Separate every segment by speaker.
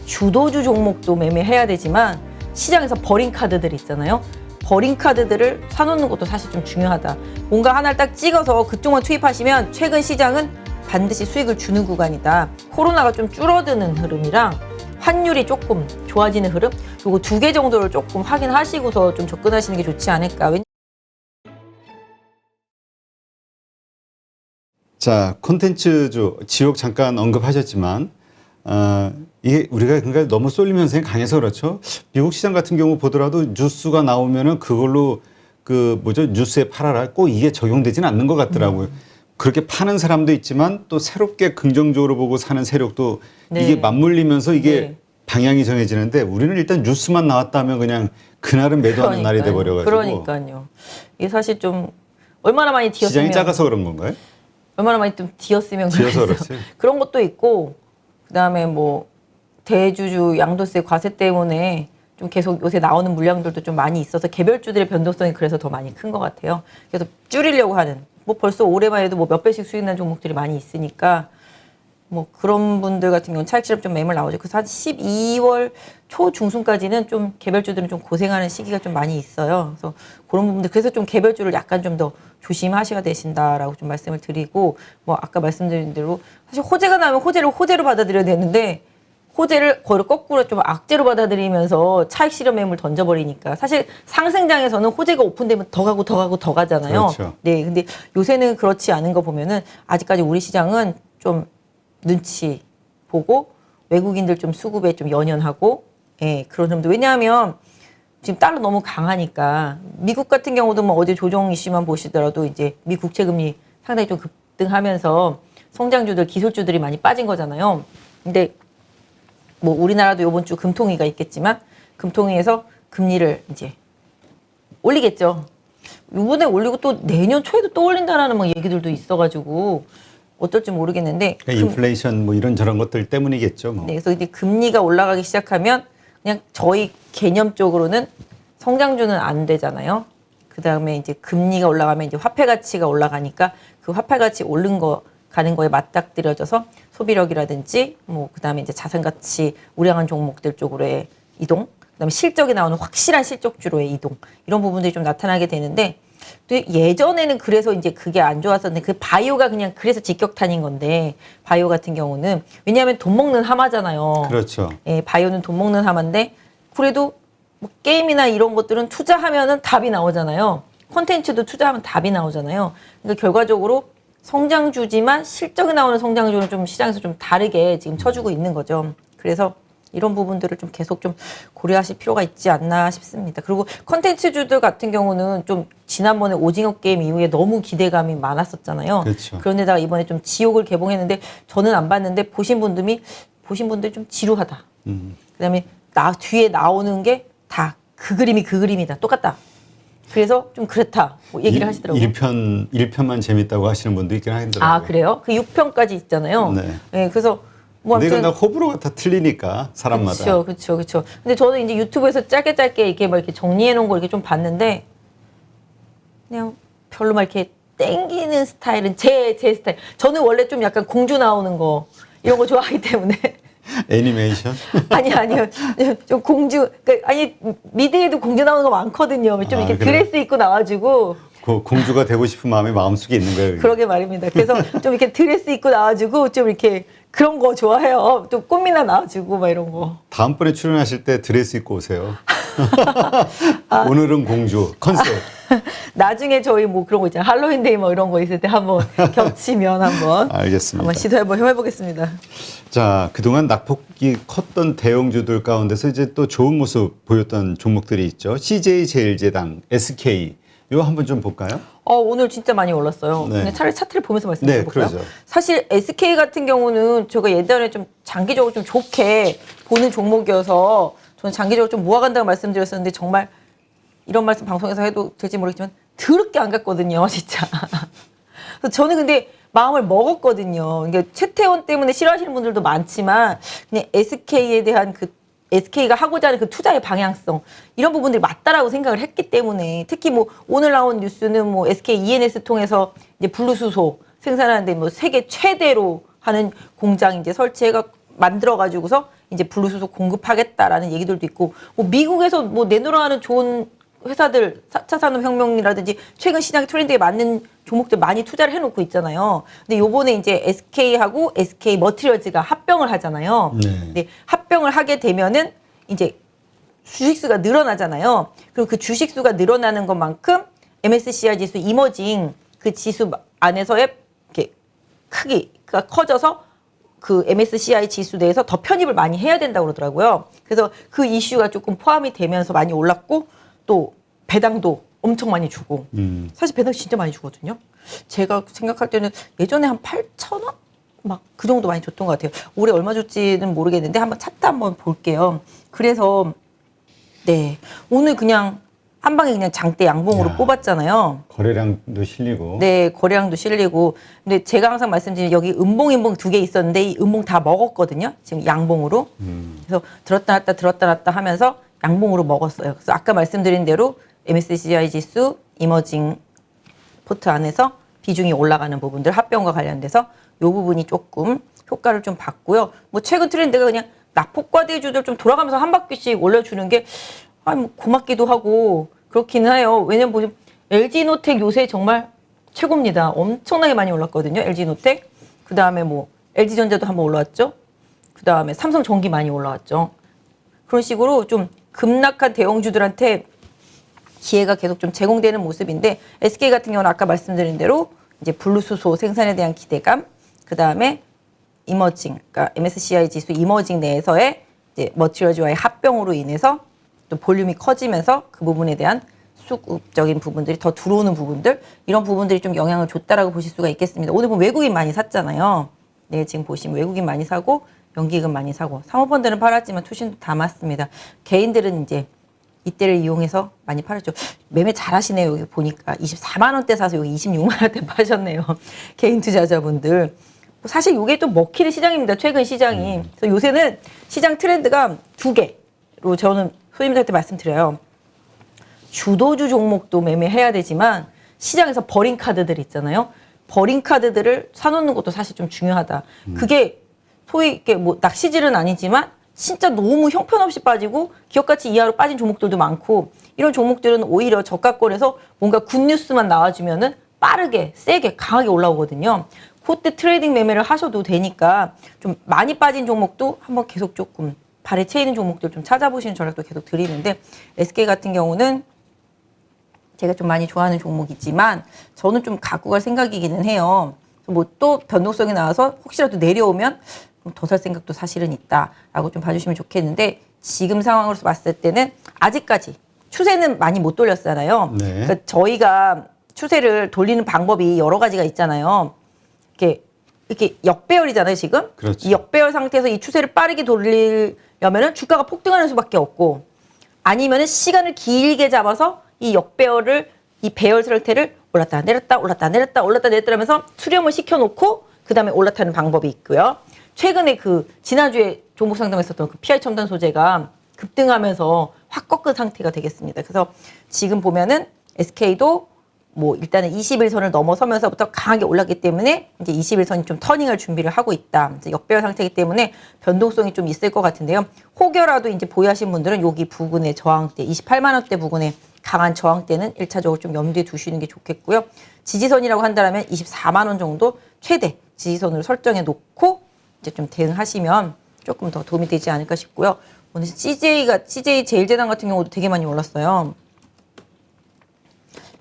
Speaker 1: 주도주 종목도 매매해야 되지만 시장에서 버린 카드들 있잖아요. 버린 카드들을 사놓는 것도 사실 좀 중요하다. 뭔가 하나를 딱 찍어서 그쪽만 투입하시면 최근 시장은 반드시 수익을 주는 구간이다. 코로나가 좀 줄어드는 흐름이랑 환율이 조금 좋아지는 흐름, 요거 두 개 정도를 조금 확인하시고서 좀 접근하시는 게 좋지 않을까.
Speaker 2: 자, 콘텐츠주 지옥 잠깐 언급하셨지만 이게 우리가 그러니까 너무 쏠림 현상이 강해서 그렇죠. 미국 시장 같은 경우 보더라도 뉴스가 나오면은 그걸로 그 뭐죠 뉴스에 팔아라 꼭 이게 적용되지는 않는 것 같더라고요. 그렇게 파는 사람도 있지만 또 새롭게 긍정적으로 보고 사는 세력도
Speaker 1: 네.
Speaker 2: 이게 맞물리면서 이게
Speaker 1: 네.
Speaker 2: 방향이 정해지는데 우리는 일단 뉴스만 나왔다면 그냥 그날은 매도하는 날이 돼버려가지고.
Speaker 1: 그러니까요. 이게 사실 좀 얼마나 많이 뒤었으면
Speaker 2: 시장이 작아서 그런 건가요?
Speaker 1: 얼마나 많이 좀 뒤었으면
Speaker 2: 뒤어서
Speaker 1: 그랬어요.
Speaker 2: 그렇지.
Speaker 1: 그런 것도 있고 그다음에 뭐 대주주 양도세 과세 때문에 좀 계속 요새 나오는 물량들도 좀 많이 있어서 개별주들의 변동성이 그래서 더 많이 큰 것 같아요. 그래서 줄이려고 하는 뭐 벌써 올해만 해도 뭐 몇 배씩 수익 난 종목들이 많이 있으니까 뭐 그런 분들 같은 경우는 차익 실험 좀 매물 나오죠. 그래서 한 12월 초 중순까지는 좀 개별주들은 좀 고생하는 시기가 좀 많이 있어요. 그래서 그런 부분들 그래서 좀 개별주를 약간 좀 더 조심하셔야 되신다라고 좀 말씀을 드리고 뭐 아까 말씀드린 대로 사실 호재가 나면 호재를 호재로 받아들여야 되는데 호재를 거의 거꾸로 좀 악재로 받아들이면서 차익 실험 매물 던져버리니까 사실 상승장에서는 호재가 오픈되면 더 가고 더 가고 더 가잖아요.
Speaker 2: 그렇죠.
Speaker 1: 네, 근데 요새는 그렇지 않은 거 보면은 아직까지 우리 시장은 좀 눈치 보고 외국인들 좀 수급에 좀 연연하고 예, 그런 흐름도 왜냐하면 지금 달러 너무 강하니까 미국 같은 경우도 뭐 어제 조정 이슈만 보시더라도 이제 미 국채 금리 상당히 좀 급등하면서 성장주들 기술주들이 많이 빠진 거잖아요. 근데 뭐 우리나라도 이번 주 금통위가 있겠지만 금통위에서 금리를 이제 올리겠죠. 이번에 올리고 또 내년 초에도 또 올린다라는 막 얘기들도 있어가지고 어떨지 모르겠는데
Speaker 2: 그러니까 인플레이션 뭐 이런 저런 것들 때문이겠죠. 뭐.
Speaker 1: 네, 그래서 이제 금리가 올라가기 시작하면 그냥 저희 개념적으로는 성장주는 안 되잖아요. 그 다음에 이제 금리가 올라가면 이제 화폐 가치가 올라가니까 그 화폐 가치 오른 거 가는 거에 맞닥뜨려져서 소비력이라든지 뭐 그다음에 이제 자산 가치 우량한 종목들 쪽으로의 이동, 그다음에 실적이 나오는 확실한 실적주로의 이동 이런 부분들이 좀 나타나게 되는데 또 예전에는 그래서 이제 그게 안 좋았었는데 그 바이오가 그냥 그래서 직격탄인 건데 바이오 같은 경우는 왜냐하면 돈 먹는 하마잖아요.
Speaker 2: 그렇죠.
Speaker 1: 예, 바이오는 돈 먹는 하마인데 그래도 뭐 게임이나 이런 것들은 투자하면은 답이 나오잖아요. 콘텐츠도 투자하면 답이 나오잖아요. 그러니까 결과적으로 성장주지만 실적이 나오는 성장주는 좀 시장에서 좀 다르게 지금 쳐주고 있는 거죠. 그래서 이런 부분들을 좀 계속 좀 고려하실 필요가 있지 않나 싶습니다. 그리고 컨텐츠주들 같은 경우는 좀 지난번에 오징어 게임 이후에 너무 기대감이 많았었잖아요.
Speaker 2: 그렇죠.
Speaker 1: 그런데다가 이번에 좀 지옥을 개봉했는데 저는 안 봤는데 보신 분들이 좀 지루하다. 그다음에 뒤에 나오는 게 다 그 그림이 그 그림이다. 똑같다. 그래서 좀 그렇다. 뭐 얘기를 하시더라고요.
Speaker 2: 1편만 재밌다고 하시는 분도 있긴 하더라고요.
Speaker 1: 아, 그래요? 그 6편까지 있잖아요.
Speaker 2: 네.
Speaker 1: 네, 그래서 뭐
Speaker 2: 근데 이건
Speaker 1: 아무튼
Speaker 2: 다 호불호가 다 틀리니까 사람마다.
Speaker 1: 그렇죠. 근데 저는 이제 유튜브에서 짧게 이렇게 막 이렇게 정리해 놓은 거 이렇게 좀 봤는데 그냥 별로 막 이렇게 땡기는 스타일은 제 스타일. 저는 원래 좀 약간 공주 나오는 거 이런 거 좋아하기 때문에
Speaker 2: 애니메이션?
Speaker 1: 아니요. 좀 공주 아니 미드에도 공주 나오는 거 많거든요. 좀 이렇게
Speaker 2: 그래요?
Speaker 1: 드레스 입고 나와가지고
Speaker 2: 그 공주가 되고 싶은 마음이 마음속에 있는 거예요.
Speaker 1: 그러게 말입니다. 그래서 좀 이렇게 드레스 입고 나와가지고 좀 이렇게 그런 거 좋아해요. 좀 꽃미나 나와주고 막 이런 거.
Speaker 2: 다음번에 출연하실 때 드레스 입고 오세요. 오늘은 공주 컨셉.
Speaker 1: 나중에 저희 뭐 그런 거 있잖아요. 할로윈데이 뭐 이런 거 있을 때 한번 겹치면 한번
Speaker 2: 알겠습니다.
Speaker 1: 한번 해보겠습니다.
Speaker 2: 자, 그동안 낙폭이 컸던 대형주들 가운데서 이제 또 좋은 모습 보였던 종목들이 있죠. CJ제일제당, SK. 이거 한번 좀 볼까요?
Speaker 1: 오늘 진짜 많이 올랐어요.
Speaker 2: 네.
Speaker 1: 그냥 차라리 차트를 보면서 말씀드려볼까요?
Speaker 2: 네, 그러죠.
Speaker 1: 사실 SK 같은 경우는 제가 예전에 좀 장기적으로 좀 좋게 보는 종목이어서 저는 장기적으로 좀 모아간다고 말씀드렸었는데 정말 이런 말씀 방송에서 해도 될지 모르겠지만 더럽게 안 갔거든요, 진짜. 그래서 저는 근데 마음을 먹었거든요. 그러니까 최태원 때문에 싫어하시는 분들도 많지만 그냥 SK에 대한 그 SK가 하고자 하는 그 투자의 방향성 이런 부분들이 맞다라고 생각을 했기 때문에 특히 뭐 오늘 나온 뉴스는 뭐 SK ENS 통해서 이제 분리수소 생산하는데 뭐 세계 최대로 하는 공장 이제 설치해가 만들어 가지고서 이제 블루수소 공급하겠다라는 얘기들도 있고, 뭐 미국에서 뭐 내놓으라는 좋은 회사들 4차 산업혁명이라든지 최근 시장 트렌드에 맞는 종목들 많이 투자를 해놓고 있잖아요. 근데 요번에 이제 SK하고 SK 머티리얼즈가 합병을 하잖아요.
Speaker 2: 네.
Speaker 1: 근데 합병을 하게 되면은 이제 주식수가 늘어나잖아요. 그럼 그 주식수가 늘어나는 것만큼 MSCI 지수 이머징 그 지수 안에서의 이렇게 크기가 커져서 그 MSCI 지수 내에서 더 편입을 많이 해야 된다고 그러더라고요. 그래서 그 이슈가 조금 포함이 되면서 많이 올랐고 또 배당도 엄청 많이 주고 사실 배당 진짜 많이 주거든요. 제가 생각할 때는 예전에 한 8,000원? 막 그 정도 많이 줬던 것 같아요. 올해 얼마 줬지는 모르겠는데 한번 차트 한번 볼게요. 그래서 네 오늘 그냥 한 방에 그냥 장대 양봉으로 뽑았잖아요.
Speaker 2: 거래량도 실리고.
Speaker 1: 네, 거래량도 실리고. 근데 제가 항상 말씀드린 여기 음봉, 인봉 두 개 있었는데 이 음봉 다 먹었거든요. 지금 양봉으로. 그래서 들었다 놨다 하면서 양봉으로 먹었어요. 그래서 아까 말씀드린 대로 MSCI 지수, 이머징 포트 안에서 비중이 올라가는 부분들 합병과 관련돼서 이 부분이 조금 효과를 좀 봤고요. 뭐 최근 트렌드가 그냥 낙폭과대주들 좀 돌아가면서 한 바퀴씩 올려주는 게 뭐 고맙기도 하고 그렇기는 해요. 왜냐면 보시면 LG노텍 요새 정말 최고입니다. 엄청나게 많이 올랐거든요. LG노텍. 그 다음에 뭐 LG전자도 한번 올라왔죠. 그 다음에 삼성전기 많이 올라왔죠. 그런 식으로 좀 급락한 대형주들한테 기회가 계속 좀 제공되는 모습인데 SK 같은 경우는 아까 말씀드린 대로 이제 블루수소 생산에 대한 기대감, 그 다음에 이머징, 그러니까 MSCI 지수 이머징 내에서의 이제 머티리얼즈와의 합병으로 인해서 또 볼륨이 커지면서 그 부분에 대한 수급적인 부분들이 더 들어오는 부분들 이런 부분들이 좀 영향을 줬다라고 보실 수가 있겠습니다. 오늘 보면 외국인 많이 샀잖아요. 네, 지금 보시면 외국인 많이 사고 연기금 많이 사고 사모펀드는 팔았지만 투신도 담았습니다. 개인들은 이제 이때를 이용해서 많이 팔았죠. 매매 잘하시네요. 여기 보니까 24만 원대 사서 여기 26만 원대 파셨네요. 개인 투자자분들. 사실 이게 또 먹히는 시장입니다. 최근 시장이. 그래서 요새는 시장 트렌드가 두 개로 저는 손님들한테 말씀드려요. 주도주 종목도 매매해야 되지만 시장에서 버린 카드들 있잖아요. 버린 카드들을 사놓는 것도 사실 좀 중요하다. 그게 소위 이렇게 뭐 낚시질은 아니지만 진짜 너무 형편없이 빠지고 기업가치 이하로 빠진 종목들도 많고 이런 종목들은 오히려 저가권에서 뭔가 굿뉴스만 나와주면은 빠르게 세게 강하게 올라오거든요. 그때 트레이딩 매매를 하셔도 되니까 좀 많이 빠진 종목도 한번 계속 조금 발에 채이는 종목들 좀 찾아보시는 전략도 계속 드리는데 SK 같은 경우는 제가 좀 많이 좋아하는 종목이지만 저는 좀 갖고 갈 생각이기는 해요. 뭐 또 변동성이 나와서 혹시라도 내려오면 더 살 생각도 사실은 있다라고 좀 봐주시면 좋겠는데 지금 상황으로서 봤을 때는 아직까지 추세는 많이 못 돌렸잖아요.
Speaker 2: 네.
Speaker 1: 그러니까 저희가 추세를 돌리는 방법이 여러 가지가 있잖아요. 이렇게 역배열이잖아요, 지금.
Speaker 2: 그렇죠.
Speaker 1: 이 역배열 상태에서 이 추세를 빠르게 돌리려면은 주가가 폭등하는 수밖에 없고 아니면은 시간을 길게 잡아서 이 역배열을 이 배열 상태를 올랐다 내렸다 올랐다 내렸다 올랐다 내렸다 하면서 수렴을 시켜놓고 그 다음에 올라타는 방법이 있고요. 최근에 그 지난주에 종목 상담했었던 그 PI 첨단 소재가 급등하면서 확 꺾은 상태가 되겠습니다. 그래서 지금 보면은 SK도 뭐 일단은 21선을 넘어서면서부터 강하게 올랐기 때문에 이제 21선이 좀 터닝할 준비를 하고 있다. 이제 역배열 상태이기 때문에 변동성이 좀 있을 것 같은데요. 혹여라도 이제 보유하신 분들은 여기 부근의 저항대 28만 원대 부근에 강한 저항대는 1차적으로 좀 염두에 두시는 게 좋겠고요. 지지선이라고 한다면 24만 원 정도 최대 지지선으로 설정해 놓고 이제 좀 대응하시면 조금 더 도움이 되지 않을까 싶고요. 오늘 CJ 제일제당 같은 경우도 되게 많이 올랐어요.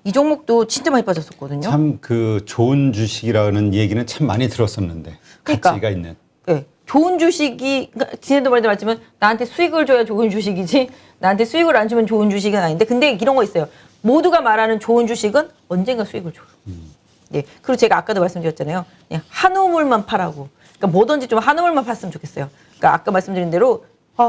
Speaker 1: 이 종목도 진짜 많이 빠졌었거든요.
Speaker 2: 참 그 좋은 주식이라는 얘기는 참 많이 들었었는데
Speaker 1: 그러니까.
Speaker 2: 가치가 있는.
Speaker 1: 네. 좋은 주식이, 그러니까 지난도 말했지만 나한테 수익을 줘야 좋은 주식이지 나한테 수익을 안 주면 좋은 주식은 아닌데 근데 이런 거 있어요. 모두가 말하는 좋은 주식은 언젠가 수익을 줘요. 네. 그리고 제가 아까도 말씀드렸잖아요. 그냥 한 우물만 파라고. 그러니까 뭐든지 좀 한 우물만 팠으면 좋겠어요. 그러니까 아까 말씀드린 대로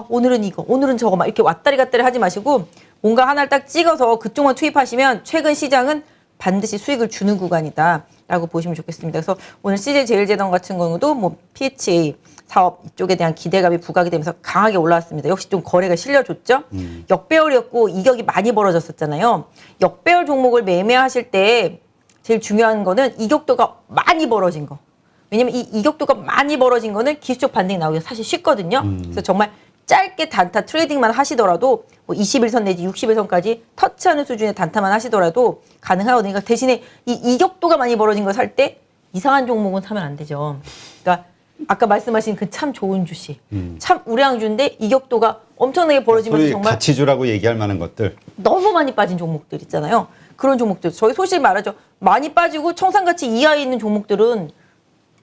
Speaker 1: 오늘은 이거, 오늘은 저거 막 이렇게 왔다리 갔다리 하지 마시고 뭔가 하나를 딱 찍어서 그쪽만 투입하시면 최근 시장은 반드시 수익을 주는 구간이다라고 보시면 좋겠습니다. 그래서 오늘 CJ 제일제당 같은 경우도 뭐 PHA 사업 이쪽에 대한 기대감이 부각이 되면서 강하게 올라왔습니다. 역시 좀 거래가 실려줬죠. 역배열이었고 이격이 많이 벌어졌었잖아요. 역배열 종목을 매매하실 때 제일 중요한 거는 이격도가 많이 벌어진 거. 왜냐면 이 이격도가 많이 벌어진 거는 기술적 반등이 나오기가 사실 쉽거든요. 그래서 정말 짧게 단타 트레이딩만 하시더라도 뭐 21선 내지 61선까지 터치하는 수준의 단타만 하시더라도 가능하거든요. 그러니까 대신에 이 이격도가 많이 벌어진 거 살 때 이상한 종목은 사면 안 되죠. 그러니까 아까 말씀하신 그 참 좋은 주식, 참 우량주인데 이격도가 엄청나게 벌어지면서
Speaker 2: 소위
Speaker 1: 정말
Speaker 2: 가치주라고 얘기할 만한 것들.
Speaker 1: 너무 많이 빠진 종목들 있잖아요. 그런 종목들 저희 솔직히 말하죠. 많이 빠지고 청산가치 이하에 있는 종목들은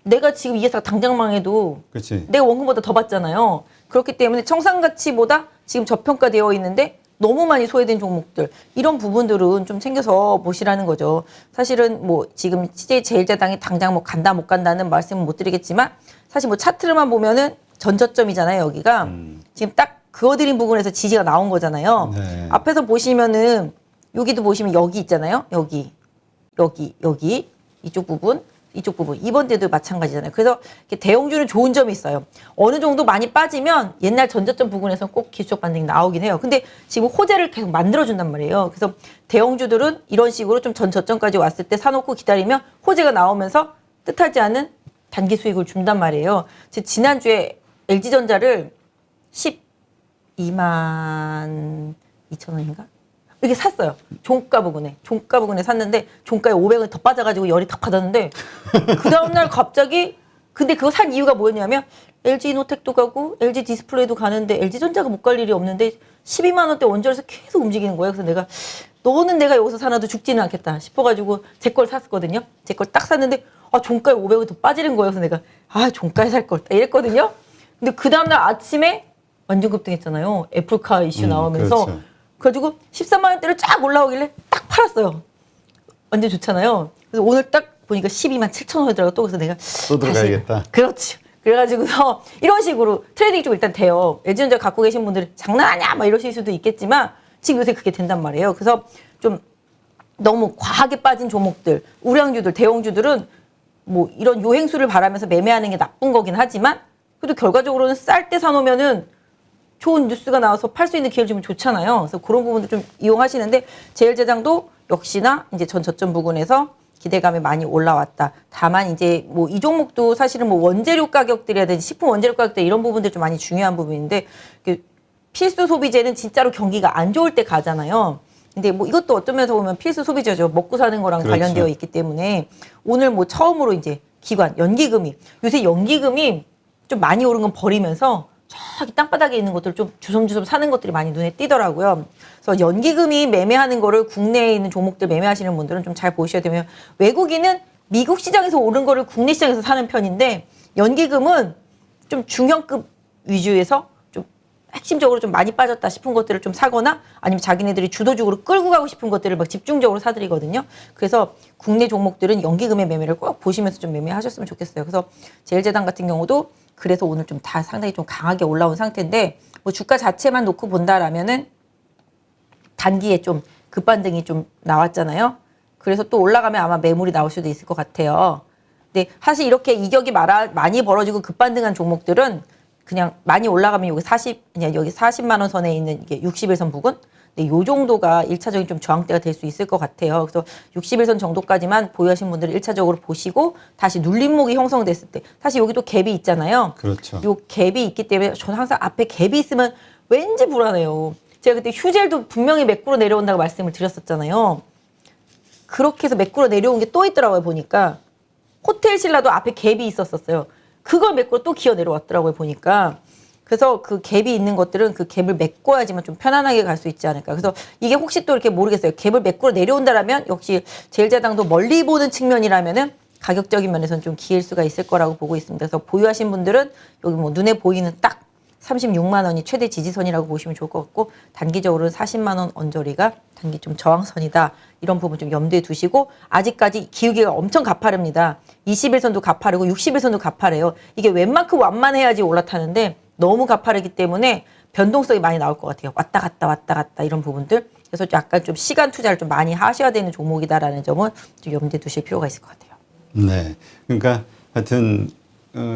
Speaker 1: 내가 지금 이게 당장 망해도
Speaker 2: 그렇지.
Speaker 1: 내가 원금보다 더 받잖아요. 그렇기 때문에 청산가치보다 지금 저평가되어 있는데 너무 많이 소외된 종목들 이런 부분들은 좀 챙겨서 보시라는 거죠. 사실은 뭐 지금 CJ제일제당이 당장 뭐 간다 못 간다는 말씀은 못 드리겠지만 사실 뭐 차트로만 보면은 전저점이잖아요. 여기가 지금 딱 그어드린 부분에서 지지가 나온 거잖아요.
Speaker 2: 네.
Speaker 1: 앞에서 보시면은 여기도 보시면 여기 있잖아요. 여기 이쪽 부분 이번 때도 마찬가지잖아요. 그래서 이렇게 대형주는 좋은 점이 있어요. 어느 정도 많이 빠지면 옛날 전저점 부분에서 꼭 기술적 반등이 나오긴 해요. 근데 지금 호재를 계속 만들어준단 말이에요. 그래서 대형주들은 이런 식으로 좀 전저점까지 왔을 때 사놓고 기다리면 호재가 나오면서 뜻하지 않은 단기 수익을 준단 말이에요. 지난주에 LG전자를 12만 2천 원인가? 이렇게 샀어요. 종가 부근에 샀는데 종가에 500원 더 빠져가지고 열이 탁 받았는데 그 다음날 갑자기 근데 그거 산 이유가 뭐였냐면 LG노텍도 가고 LG 디스플레이도 가는데 LG전자가 못 갈 일이 없는데 12만 원대 원전에서 계속 움직이는 거예요. 그래서 너는 내가 여기서 사놔도 죽지는 않겠다 싶어가지고 제 걸 샀거든요. 제 걸 딱 샀는데 가에 500원 더 빠지는 거예요. 그래서 내가 종가에 살 걸 이랬거든요. 근데 그 다음날 아침에 완전 급등했잖아요. 애플카 이슈 나오면서
Speaker 2: 그렇죠.
Speaker 1: 그래가지고 13만 원대로 쫙 올라오길래 딱 팔았어요. 완전 좋잖아요. 그래서 오늘 딱 보니까 12만 7천 원이더라고 또 그래서 내가
Speaker 2: 또 들어가야겠다.
Speaker 1: 그렇지. 그래가지고서 이런 식으로 트레이딩 쪽 일단 돼요. LG전자 갖고 계신 분들은 장난하냐 막 이러실 수도 있겠지만 지금 요새 그게 된단 말이에요. 그래서 좀 너무 과하게 빠진 종목들, 우량주들, 대형주들은 뭐 이런 요행수를 바라면서 매매하는 게 나쁜 거긴 하지만 그래도 결과적으로는 쌀 때 사놓으면은 좋은 뉴스가 나와서 팔 수 있는 기회를 주면 좋잖아요. 그래서 그런 부분도 좀 이용하시는데 제일제당도 역시나 이제 전 저점 부근에서 기대감이 많이 올라왔다. 다만 이제 뭐 이 종목도 사실은 뭐 원재료 가격들이라든지 식품 원재료 가격들 이런 부분들 좀 많이 중요한 부분인데 필수 소비재는 진짜로 경기가 안 좋을 때 가잖아요. 근데 뭐 이것도 어떤 면에서 보면 필수 소비재죠. 먹고 사는 거랑
Speaker 2: 그렇죠.
Speaker 1: 관련되어 있기 때문에 오늘 뭐 처음으로 이제 기관 연기금이 요새 연기금이 좀 많이 오른 건 버리면서 저기 땅바닥에 있는 것들 좀 주섬주섬 사는 것들이 많이 눈에 띄더라고요. 그래서 연기금이 매매하는 거를 국내에 있는 종목들 매매하시는 분들은 좀 잘 보셔야 되면 외국인은 미국 시장에서 오른 거를 국내 시장에서 사는 편인데 연기금은 좀 중형급 위주에서 좀 핵심적으로 좀 많이 빠졌다 싶은 것들을 좀 사거나 아니면 자기네들이 주도적으로 끌고 가고 싶은 것들을 막 집중적으로 사들이거든요. 그래서 국내 종목들은 연기금의 매매를 꼭 보시면서 좀 매매하셨으면 좋겠어요. 그래서 제일제당 같은 경우도 그래서 오늘 좀 다 상당히 좀 강하게 올라온 상태인데 뭐 주가 자체만 놓고 본다라면은 단기에 좀 급반등이 좀 나왔잖아요. 그래서 또 올라가면 아마 매물이 나올 수도 있을 것 같아요. 근데 사실 이렇게 이격이 많이 벌어지고 급반등한 종목들은 그냥 많이 올라가면 여기 40만 원 선에 있는 이게 61선 부근 근데 요 정도가 1차적인 좀 저항대가 될 수 있을 것 같아요. 그래서 61선 정도까지만 보유하신 분들은 1차적으로 보시고 다시 눌림목이 형성됐을 때 사실 여기도 갭이 있잖아요.
Speaker 2: 그렇죠.
Speaker 1: 요 갭이 있기 때문에 저는 항상 앞에 갭이 있으면 왠지 불안해요. 제가 그때 휴젤도 분명히 매꾸로 내려온다고 말씀을 드렸었잖아요. 그렇게 해서 매꾸로 내려온 게 또 있더라고요. 보니까 호텔 신라도 앞에 갭이 있었어요. 그걸 매꾸로 또 기어 내려왔더라고요. 보니까. 그래서 그 갭이 있는 것들은 그 갭을 메꿔야지만 좀 편안하게 갈 수 있지 않을까. 그래서 이게 혹시 또 이렇게 모르겠어요. 갭을 메꾸러 내려온다라면 역시 제일제당도 멀리 보는 측면이라면은 가격적인 면에서는 좀 기일 수가 있을 거라고 보고 있습니다. 그래서 보유하신 분들은 여기 뭐 눈에 보이는 딱 36만 원이 최대 지지선이라고 보시면 좋을 것 같고 단기적으로는 40만 원 언저리가 단기 좀 저항선이다. 이런 부분 좀 염두에 두시고 아직까지 기울기가 엄청 가파릅니다. 21선도 가파르고 61선도 가파래요. 이게 웬만큼 완만해야지 올라타는데 너무 가파르기 때문에 변동성이 많이 나올 것 같아요. 왔다 갔다 이런 부분들. 그래서 약간 좀 시간 투자를 좀 많이 하셔야 되는 종목이다라는 점은 좀 염두에 두실 필요가 있을 것 같아요.
Speaker 2: 네. 그러니까 하여튼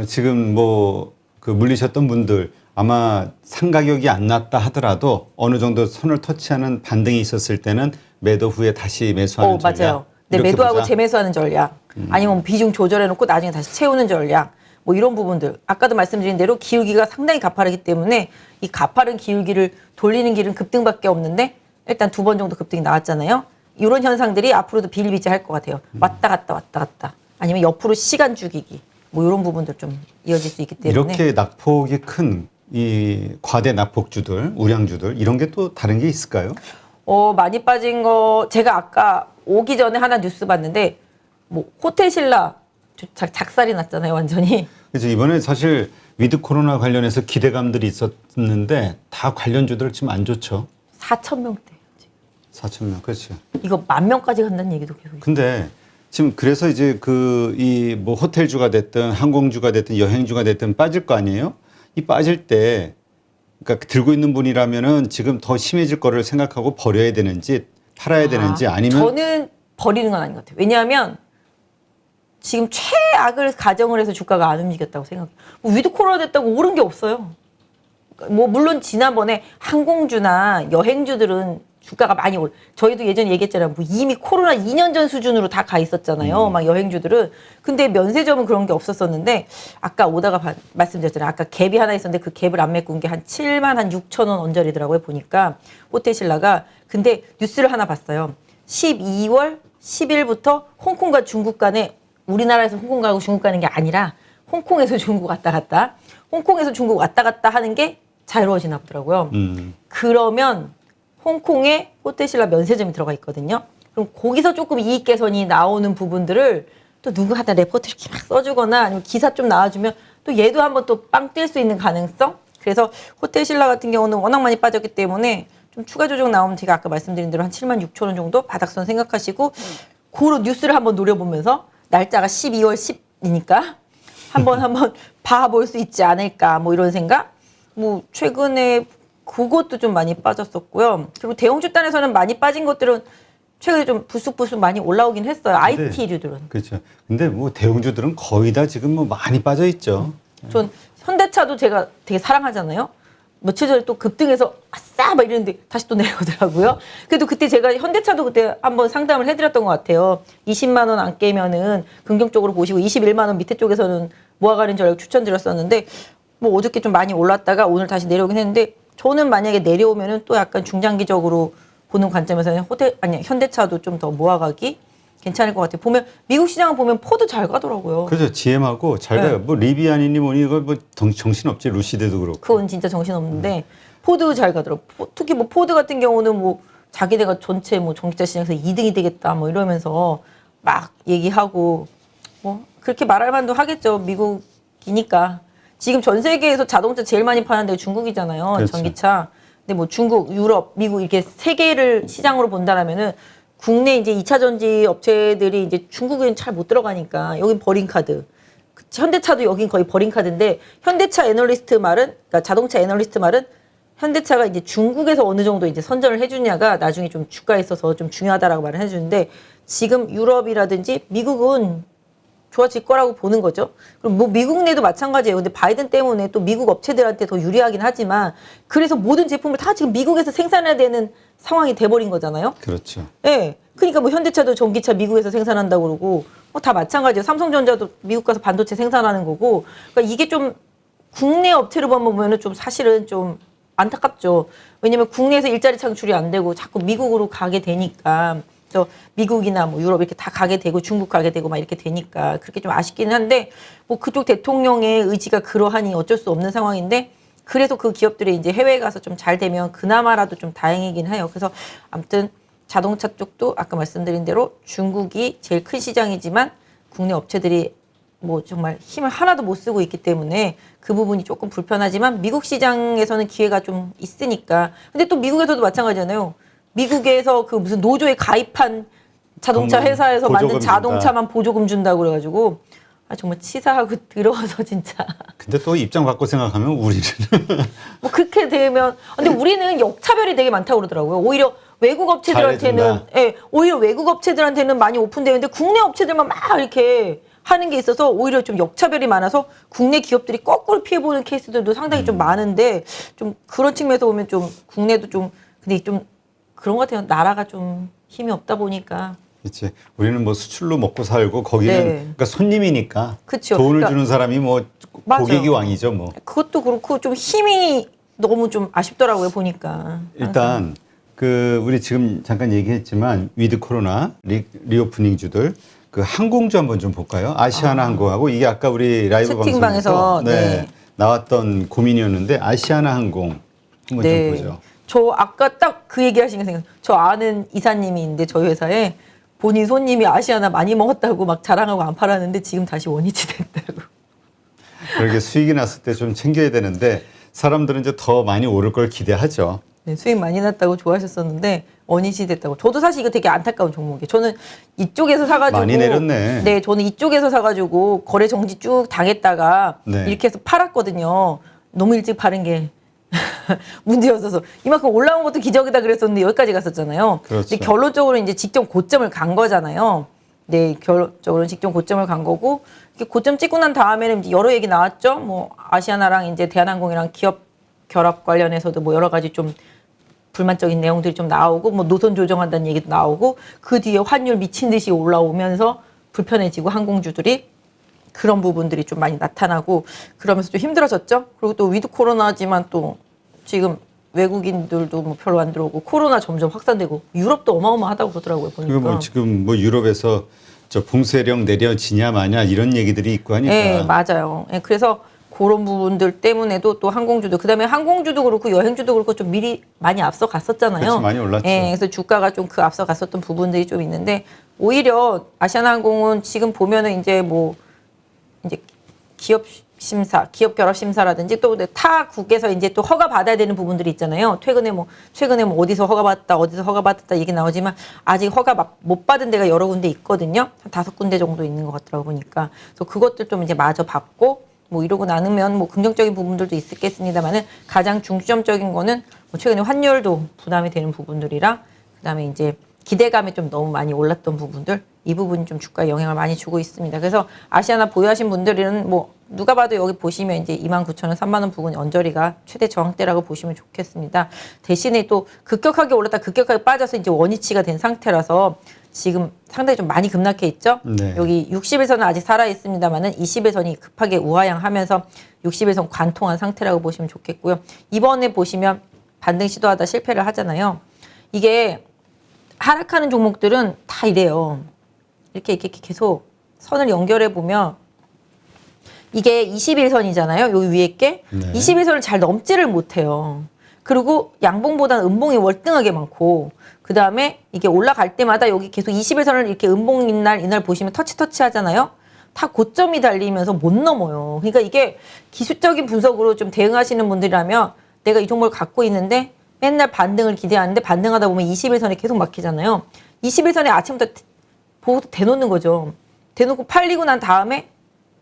Speaker 2: 지금 뭐 그 물리셨던 분들 아마 상가격이 안 났다 하더라도 어느 정도 선을 터치하는 반등이 있었을 때는 매도 후에 다시 매수하는 전략.
Speaker 1: 맞아요. 네,
Speaker 2: 이렇게
Speaker 1: 매도하고
Speaker 2: 보자.
Speaker 1: 재매수하는 전략. 아니면 비중 조절해놓고 나중에 다시 채우는 전략. 뭐 이런 부분들. 아까도 말씀드린 대로 기울기가 상당히 가파르기 때문에 이 가파른 기울기를 돌리는 길은 급등밖에 없는데 일단 2번 정도 급등이 나왔잖아요. 이런 현상들이 앞으로도 비일비재할 것 같아요. 왔다 갔다. 아니면 옆으로 시간 죽이기. 뭐 이런 부분들 좀 이어질 수 있기 때문에.
Speaker 2: 이렇게 낙폭이 큰 이 과대 낙폭주들, 우량주들 이런 게 또 다른 게 있을까요?
Speaker 1: 많이 빠진 거 제가 아까 오기 전에 하나 뉴스 봤는데 뭐 호텔 신라 작살이 났잖아요, 완전히.
Speaker 2: 그래서 이번에 사실 위드 코로나 관련해서 기대감들이 있었는데 다 관련주들 지금 안 좋죠.
Speaker 1: 4,000명대.
Speaker 2: 4,000명, 그렇죠.
Speaker 1: 이거 10,000명까지 간다는 얘기도 계속 있어요.
Speaker 2: 근데 지금 그래서 이제 이 뭐 호텔주가 됐든 항공주가 됐든 여행주가 됐든 빠질 거 아니에요? 이 빠질 때 그러니까 들고 있는 분이라면은 지금 더 심해질 거를 생각하고 버려야 되는지 팔아야 되는지 아니면
Speaker 1: 저는 버리는 건 아닌 것 같아요. 왜냐하면 지금 최악을 가정을 해서 주가가 안 움직였다고 생각해요. 뭐 위드 코로나 됐다고 오른 게 없어요. 뭐 물론 지난번에 항공주나 여행주들은 주가가 많이 저희도 예전에 얘기했잖아요. 뭐 이미 코로나 2년 전 수준으로 다 가 있었잖아요. 막 여행주들은. 근데 면세점은 그런 게 없었었는데 아까 오다가 말씀드렸잖아요. 아까 갭이 하나 있었는데 그 갭을 안 메꾼 게 한 76,000원 언저리더라고요. 보니까 호텔신라가. 근데 뉴스를 하나 봤어요. 12월 10일부터 홍콩과 중국 간에 우리나라에서 홍콩 가고 중국 가는 게 아니라 홍콩에서 중국 왔다 갔다. 홍콩에서 중국 왔다 갔다 하는 게 자유로워지나 보더라고요. 그러면 홍콩에 호텔신라 면세점이 들어가 있거든요. 그럼 거기서 조금 이익 개선이 나오는 부분들을 또 누구한테 레포트 이렇게 막 써주거나 아니면 기사 좀 나와주면 또 얘도 한번 또 빵 뛸 수 있는 가능성? 그래서 호텔신라 같은 경우는 워낙 많이 빠졌기 때문에 좀 추가 조정 나오면 제가 아까 말씀드린 대로 한 76,000원 정도 바닥선 생각하시고 그런 뉴스를 한번 노려보면서 날짜가 12월 10이니까 한번 봐볼 수 있지 않을까 뭐 이런 생각? 뭐 최근에 그것도 좀 많이 빠졌었고요. 그리고 대형주 단에서는 많이 빠진 것들은 최근에 좀 불쑥불쑥 많이 올라오긴 했어요. IT류들은.
Speaker 2: 그렇죠. 근데 뭐 대형주들은 거의 다 지금 뭐 많이 빠져 있죠.
Speaker 1: 전 현대차도 제가 되게 사랑하잖아요. 며칠 전에 또 급등해서 아싸 막 이랬는데 다시 또 내려오더라고요. 그래도 그때 제가 현대차도 그때 한번 상담을 해드렸던 것 같아요. 20만 원 안 깨면은 긍정적으로 보시고 21만 원 밑에 쪽에서는 모아가는 전략 추천드렸었는데 뭐 어저께 좀 많이 올랐다가 오늘 다시 내려오긴 했는데 저는 만약에 내려오면은 또 약간 중장기적으로 보는 관점에서는 현대차도 좀 더 모아가기 괜찮을 것 같아요. 보면 미국 시장을 보면 포드 잘 가더라고요.
Speaker 2: 그렇죠. GM하고 잘 가요. 뭐 리비안이니 뭐니 이거 뭐 정신없지. 루시드도 그렇고.
Speaker 1: 그건 진짜 정신없는데 포드 잘 가더라고. 특히 뭐 포드 같은 경우는 뭐 자기네가 전체 뭐 전기차 시장에서 2등이 되겠다 뭐 이러면서 막 얘기하고 뭐 그렇게 말할 만도 하겠죠. 미국이니까. 지금 전 세계에서 자동차 제일 많이 파는 데가 중국이잖아요.
Speaker 2: 그렇죠.
Speaker 1: 전기차. 근데 뭐 중국, 유럽, 미국 이렇게 세 개를 시장으로 본다라면은 국내 이제 2차 전지 업체들이 이제 중국은 잘 못 들어가니까 여긴 버린 카드. 현대차도 여긴 거의 버린 카드인데 현대차 애널리스트 말은 그러니까 자동차 애널리스트 말은 현대차가 이제 중국에서 어느 정도 이제 선전을 해주냐가 나중에 좀 주가에 있어서 좀 중요하다라고 말을 해주는데 지금 유럽이라든지 미국은 좋아질 거라고 보는 거죠. 그럼 뭐 미국 내도 마찬가지예요. 근데 바이든 때문에 또 미국 업체들한테 더 유리하긴 하지만 그래서 모든 제품을 다 지금 미국에서 생산해야 되는 상황이 돼버린 거잖아요.
Speaker 2: 그렇죠.
Speaker 1: 네. 그러니까 뭐 현대차도 전기차 미국에서 생산한다고 그러고 다 마찬가지예요. 삼성전자도 미국 가서 반도체 생산하는 거고. 그러니까 이게 좀 국내 업체로 보면은 좀 사실은 좀 안타깝죠. 왜냐면 국내에서 일자리 창출이 안 되고 자꾸 미국으로 가게 되니까. 저 미국이나 뭐 유럽 이렇게 다 가게 되고 중국 가게 되고 막 이렇게 되니까 그렇게 좀 아쉽기는 한데 뭐 그쪽 대통령의 의지가 그러하니 어쩔 수 없는 상황인데 그래서 그 기업들이 이제 해외에 가서 좀 잘 되면 그나마라도 좀 다행이긴 해요. 그래서 아무튼 자동차 쪽도 아까 말씀드린 대로 중국이 제일 큰 시장이지만 국내 업체들이 뭐 정말 힘을 하나도 못 쓰고 있기 때문에 그 부분이 조금 불편하지만 미국 시장에서는 기회가 좀 있으니까. 근데 또 미국에서도 마찬가지잖아요. 미국에서 그 무슨 노조에 가입한 자동차 회사에서 만든 자동차만 보조금 준다고 그래가지고 정말 치사하고 더러워서 진짜.
Speaker 2: 근데 또 입장 바꿔 생각하면 우리는
Speaker 1: 뭐 그렇게 되면 근데 우리는 역차별이 되게 많다고 그러더라고요. 오히려 외국 업체들한테는 오히려 외국 업체들한테는 많이 오픈되는데 국내 업체들만 막 이렇게 하는 게 있어서 오히려 좀 역차별이 많아서 국내 기업들이 거꾸로 피해보는 케이스들도 상당히 좀 많은데 좀 그런 측면에서 보면 좀 국내도 좀 근데 좀 그런 것 같아요. 나라가 좀 힘이 없다 보니까
Speaker 2: 그렇지. 우리는 뭐 수출로 먹고 살고 거기는
Speaker 1: 네.
Speaker 2: 그러니까 손님이니까
Speaker 1: 그쵸.
Speaker 2: 돈을
Speaker 1: 그러니까
Speaker 2: 주는 사람이 뭐
Speaker 1: 맞아요.
Speaker 2: 고객이 왕이죠, 뭐.
Speaker 1: 그것도 그렇고 좀 힘이 너무 좀 아쉽더라고요 보니까.
Speaker 2: 일단 그 우리 지금 잠깐 얘기했지만 위드 코로나 리오프닝주들 그 항공주 한번 좀 볼까요? 아시아나 항공하고 이게 아까 우리 라이브
Speaker 1: 채팅방에서,
Speaker 2: 방송에서
Speaker 1: 네.
Speaker 2: 나왔던 고민이었는데 아시아나 항공 한번 좀 보죠.
Speaker 1: 저 아까 딱 그 얘기하신 게 생각. 저 아는 이사님이 있는데 저희 회사에 본인 손님이 아시아나 많이 먹었다고 막 자랑하고 안 팔았는데 지금 다시 원위치 됐다고.
Speaker 2: 그렇게 수익이 났을 때 좀 챙겨야 되는데 사람들은 이제 더 많이 오를 걸 기대하죠.
Speaker 1: 네, 수익 많이 났다고 좋아하셨었는데 원위치 됐다고. 저도 사실 이거 되게 안타까운 종목이에요. 저는 이쪽에서 사가지고
Speaker 2: 많이 내렸네.
Speaker 1: 네, 저는 이쪽에서 사가지고 거래 정지 쭉 당했다가
Speaker 2: 네.
Speaker 1: 이렇게 해서 팔았거든요. 너무 일찍 파는 게 문제였어서 이만큼 올라온 것도 기적이다 그랬었는데 여기까지 갔었잖아요.
Speaker 2: 그렇죠.
Speaker 1: 근데 결론적으로 이제 직전 고점을 간 거잖아요. 네, 결론적으로는 직전 고점을 간 거고 이렇게 고점 찍고 난 다음에는 이제 여러 얘기 나왔죠. 뭐 아시아나랑 이제 대한항공이랑 기업 결합 관련해서도 뭐 여러 가지 좀 불만적인 내용들이 좀 나오고 뭐 노선 조정한다는 얘기도 나오고 그 뒤에 환율 미친 듯이 올라오면서 불편해지고 항공주들이 그런 부분들이 좀 많이 나타나고 그러면서 좀 힘들어졌죠. 그리고 또 위드 코로나지만 또 지금 외국인들도 뭐 별로 안 들어오고 코로나 점점 확산되고 유럽도 어마어마하다고 그러더라고요 보니까.
Speaker 2: 그리고 뭐 지금 뭐 유럽에서 저 봉쇄령 내려지냐 마냐 이런 얘기들이 있고 하니까.
Speaker 1: 네, 맞아요. 네, 그래서 그런 부분들 때문에도 또 항공주도 그다음에 항공주도 그렇고 여행주도 그렇고 좀 미리 많이 앞서 갔었잖아요.
Speaker 2: 그렇죠, 많이 올랐죠.
Speaker 1: 네, 그래서 주가가 좀 그 앞서 갔었던 부분들이 좀 있는데 오히려 아시아나항공은 지금 보면은 이제 뭐 이제 기업 심사, 기업 결합 심사라든지 또 타국에서 이제 또 허가 받아야 되는 부분들이 있잖아요. 최근에 뭐 어디서 허가 받았다, 어디서 허가 받았다 얘기 나오지만 아직 허가 못 받은 데가 여러 군데 있거든요. 한 5군데 정도 있는 것 같더라고 보니까. 그래서 그것들 좀 이제 마저 받고 뭐 이러고 나누면 뭐 긍정적인 부분들도 있겠습니다만은 가장 중점적인 거는 뭐 최근에 환율도 부담이 되는 부분들이랑 그다음에 이제 기대감이 좀 너무 많이 올랐던 부분들 이 부분이 좀 주가에 영향을 많이 주고 있습니다. 그래서 아시아나 보유하신 분들은 뭐 누가 봐도 여기 보시면 이제 29,000원, 3만원 부근 언저리가 최대 저항대라고 보시면 좋겠습니다. 대신에 또 급격하게 올랐다 급격하게 빠져서 이제 원위치가 된 상태라서 지금 상당히 좀 많이 급락해 있죠.
Speaker 2: 네.
Speaker 1: 여기 60일선은 아직 살아 있습니다만은 20일선이 급하게 우하향하면서 60일선 관통한 상태라고 보시면 좋겠고요. 이번에 보시면 반등 시도하다 실패를 하잖아요. 이게 하락하는 종목들은 다 이래요. 이렇게 계속 선을 연결해 보면 이게 21선이잖아요. 여기 위에 게
Speaker 2: 네.
Speaker 1: 21선을 잘 넘지를 못해요. 그리고 양봉보다는 음봉이 월등하게 많고 그 다음에 이게 올라갈 때마다 여기 계속 21선을 이렇게 음봉인 날 이날 보시면 터치 하잖아요. 다 고점이 달리면서 못 넘어요. 그러니까 이게 기술적인 분석으로 좀 대응하시는 분들이라면 내가 이 종목을 갖고 있는데 맨날 반등을 기대하는데 반등하다 보면 21선에 계속 막히잖아요. 21선에 아침부터 보고 대놓는 거죠. 대놓고 팔리고 난 다음에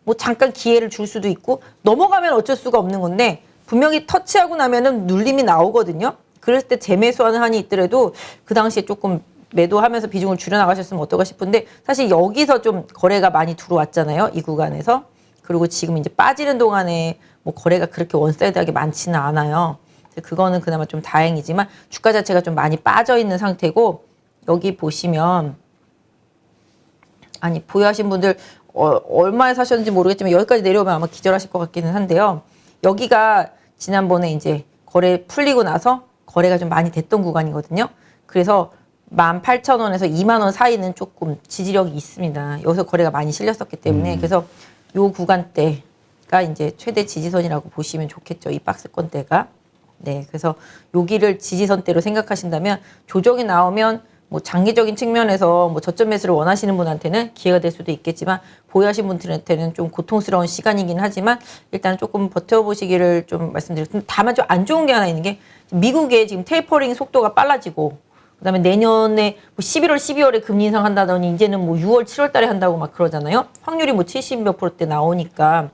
Speaker 1: 뭐 잠깐 기회를 줄 수도 있고 넘어가면 어쩔 수가 없는 건데 분명히 터치하고 나면은 눌림이 나오거든요. 그랬을 때 재매수하는 한이 있더라도 그 당시에 조금 매도하면서 비중을 줄여나가셨으면 어떨까 싶은데 사실 여기서 좀 거래가 많이 들어왔잖아요. 이 구간에서. 그리고 지금 이제 빠지는 동안에 뭐 거래가 그렇게 원사이드하게 많지는 않아요. 그거는 그나마 좀 다행이지만 주가 자체가 좀 많이 빠져 있는 상태고 여기 보시면 아니 보유하신 분들 얼마에 사셨는지 모르겠지만 여기까지 내려오면 아마 기절하실 것 같기는 한데요. 여기가 지난번에 이제 거래 풀리고 나서 거래가 좀 많이 됐던 구간이거든요. 그래서 18,000원에서 2만 원 사이는 조금 지지력이 있습니다. 여기서 거래가 많이 실렸었기 때문에 그래서 요 구간대가 이제 최대 지지선이라고 보시면 좋겠죠. 이 박스권대가. 네, 그래서 여기를 지지선대로 생각하신다면 조정이 나오면 뭐 장기적인 측면에서 뭐 저점 매수를 원하시는 분한테는 기회가 될 수도 있겠지만 보유하신 분들한테는 좀 고통스러운 시간이긴 하지만 일단 조금 버텨보시기를 좀 말씀드렸습니다. 다만 좀 안 좋은 게 하나 있는 게 미국의 지금 테이퍼링 속도가 빨라지고 그다음에 내년에 뭐 11월, 12월에 금리 인상한다더니 이제는 뭐 6월, 7월 달에 한다고 막 그러잖아요. 확률이 뭐 70몇 %대 나오니까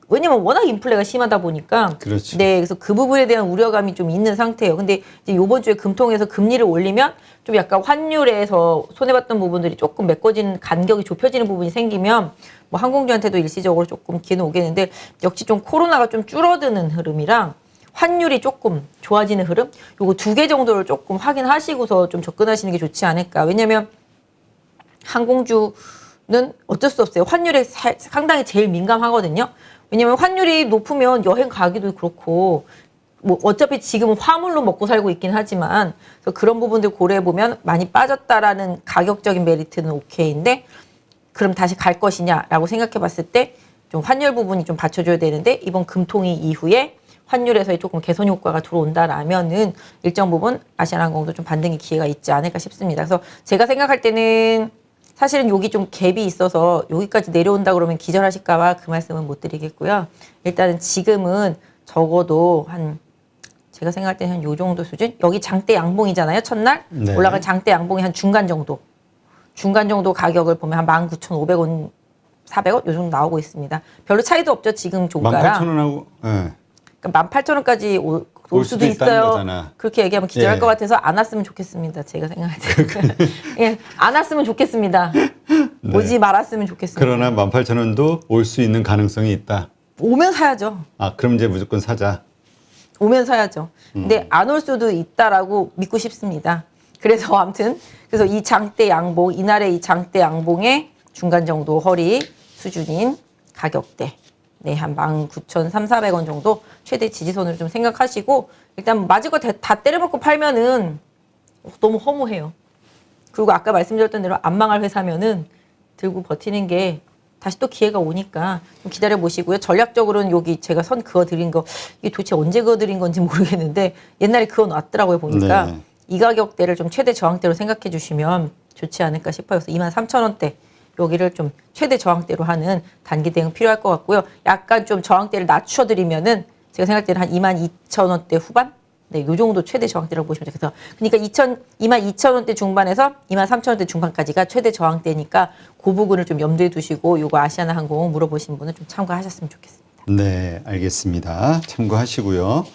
Speaker 1: 왜냐면 워낙 인플레가 심하다 보니까.
Speaker 2: 그렇죠.
Speaker 1: 네, 그래서 그 부분에 대한 우려감이 좀 있는 상태예요. 근데 이제 이번 주에 금통에서 금리를 올리면 좀 약간 환율에서 손해봤던 부분들이 조금 메꿔지는 간격이 좁혀지는 부분이 생기면 뭐 항공주한테도 일시적으로 조금 기회는 오겠는데 역시 좀 코로나가 좀 줄어드는 흐름이랑 환율이 조금 좋아지는 흐름 요거 두 개 정도를 조금 확인하시고서 좀 접근하시는 게 좋지 않을까. 왜냐면 항공주는 어쩔 수 없어요. 환율에 상당히 제일 민감하거든요. 왜냐면 환율이 높으면 여행 가기도 그렇고 뭐 어차피 지금은 화물로 먹고 살고 있긴 하지만 그래서 그런 부분들 고려해 보면 많이 빠졌다라는 가격적인 메리트는 오케이인데 그럼 다시 갈 것이냐라고 생각해 봤을 때 좀 환율 부분이 좀 받쳐줘야 되는데 이번 금통위 이후에 환율에서의 조금 개선 효과가 들어온다라면은 일정 부분 아시아나항공도 좀 반등의 기회가 있지 않을까 싶습니다. 그래서 제가 생각할 때는 사실은 여기 좀 갭이 있어서 여기까지 내려온다 그러면 기절하실까봐 그 말씀은 못 드리겠고요. 일단은 지금은 적어도 한 제가 생각할 때는 한 요 정도 수준? 여기 장대 양봉이잖아요. 첫날
Speaker 2: 네.
Speaker 1: 올라간 장대 양봉이 한 중간 정도 가격을 보면 한 19,500원 400원 요 정도 나오고 있습니다. 별로 차이도 없죠. 지금 종가랑.
Speaker 2: 18,000원하고 예.
Speaker 1: 그러니까 18,000원까지 올
Speaker 2: 올
Speaker 1: 수도
Speaker 2: 수도 있다는
Speaker 1: 있어요.
Speaker 2: 거잖아.
Speaker 1: 그렇게 얘기하면 기절할
Speaker 2: 예.
Speaker 1: 것 같아서 안 왔으면 좋겠습니다. 제가 생각할 때. 예, 안 왔으면 좋겠습니다.
Speaker 2: 네.
Speaker 1: 오지 말았으면 좋겠습니다.
Speaker 2: 그러나 18,000원도 올 수 있는 가능성이 있다.
Speaker 1: 오면 사야죠.
Speaker 2: 아, 그럼 이제 무조건 사자.
Speaker 1: 오면 사야죠. 근데 안 올 수도 있다라고 믿고 싶습니다. 그래서 아무튼 그래서 이 장대 양봉 이날의 이 장대 양봉의 중간 정도 허리 수준인 가격대 네, 한 19,300~400원 정도 최대 지지선으로 좀 생각하시고 일단 맞을 거 다 때려먹고 팔면은 너무 허무해요. 그리고 아까 말씀드렸던 대로 안 망할 회사면은 들고 버티는 게 다시 또 기회가 오니까 좀 기다려 보시고요. 전략적으로는 여기 제가 선 그어드린 거 이게 도대체 언제 그어드린 건지 모르겠는데 옛날에 그어 놨더라고요 보니까
Speaker 2: 네.
Speaker 1: 이 가격대를 좀 최대 저항대로 생각해 주시면 좋지 않을까 싶어요. 그래서 23,000원대 여기를 좀 최대 저항대로 하는 단기 대응 필요할 것 같고요. 약간 좀 저항대를 낮춰드리면은 제가 생각할 때는 한 22,000원대 후반? 네, 요 정도 최대 저항대라고 보시면 되겠어요. 그러니까 22,000원대 중반에서 23,000원대 중반까지가 최대 저항대니까 그 부분을 좀 염두에 두시고 요거 아시아나항공 물어보신 분은 좀 참고하셨으면 좋겠습니다.
Speaker 2: 네, 알겠습니다. 참고하시고요.